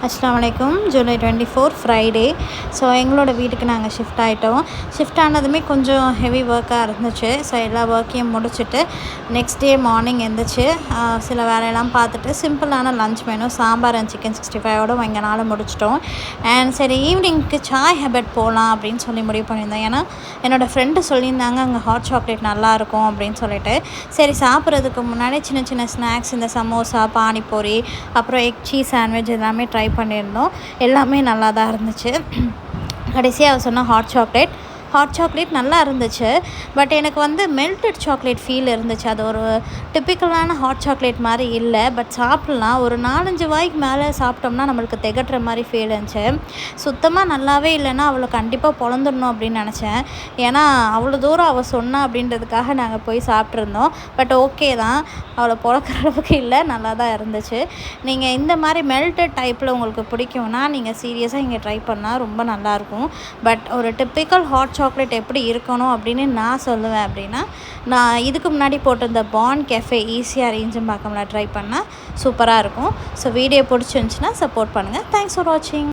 அஸ்ஸலாமு அலைக்கும். July 24 Friday. So எங்களோட வீட்டுக்கு நாங்கள் ஷிஃப்ட் ஆகிட்டோம். ஷிஃப்ட் ஆனதுமே கொஞ்சம் ஹெவி ஒர்க்காக இருந்துச்சு. ஸோ எல்லா ஒர்க்கையும் முடிச்சுட்டு நெக்ஸ்ட் டே மார்னிங் எழுந்திரிச்சு சில வேலையெல்லாம் பார்த்துட்டு சிம்பிளான lunch menu sambar and chicken 65ஓட எங்களால் முடிச்சிட்டோம். அண்ட் சரி ஈவினிங்க்கு சாய் ஹெபட் போகலாம் அப்படின்னு சொல்லி முடிவு பண்ணியிருந்தோம். ஏன்னா என்னோடய ஃப்ரெண்டு சொல்லியிருந்தாங்க அங்கே ஹாட் சாக்லேட் நல்லாயிருக்கும் அப்படின்னு சொல்லிட்டு. சரி சாப்பிட்றதுக்கு முன்னாடி சின்ன சின்ன ஸ்நாக்ஸ் இந்த சமோசா, பானிபூரி, அப்புறம் எக் சீஸ் சாண்ட்விச் எல்லாமே ட்ரை பண்ணியிருந்தோம். எல்லாமே நல்லா தான் இருந்துச்சு. கடைசியாக அவ சொன்ன ஹாட் சாக்லேட் நல்லா இருந்துச்சு. பட் எனக்கு வந்து மெல்டட் சாக்லேட் ஃபீல் இருந்துச்சு. அது ஒரு டிப்பிக்கலான ஹாட் சாக்லேட் மாதிரி இல்லை. பட் சாப்பிட்லாம். ஒரு 4-5 வாய்க்கு மேலே சாப்பிட்டோம்னா நம்மளுக்கு திகட்டுற மாதிரி ஃபீல் இருந்துச்சு. சுத்தமாக நல்லாவே இல்லைன்னா அவளை கண்டிப்பாக பொழந்துடணும் அப்படின்னு நினச்சேன். ஏன்னா அவ்வளோ தூரம் அவள் சொன்னா அப்படின்றதுக்காக நாங்கள் போய் சாப்பிட்ருந்தோம். பட் ஓகே தான், அவளை பொழக்கிற அளவுக்கு இல்லை, நல்லா தான் இருந்துச்சு. நீங்கள் இந்த மாதிரி மெல்டட் டைப்பில் உங்களுக்கு பிடிக்கும்னா நீங்கள் சீரியஸாக இங்கே ட்ரை பண்ணால் ரொம்ப நல்லாயிருக்கும். பட் ஒரு டிப்பிக்கல் ஹாட் சாக்லேட் எப்படி இருக்கணும் அப்படின்னு நான் சொல்லுவேன் அப்படின்னா, நான் இதுக்கு முன்னாடி போட்டிருந்த பான் கெஃபே ஈஸியாக ரேஞ்சும் பார்க்கல ட்ரை பண்ணால் சூப்பராக இருக்கும். ஸோ வீடியோ பிடிச்சிருந்துச்சின்னா சப்போர்ட் பண்ணுங்கள். தேங்க்ஸ் ஃபார் வாட்சிங்.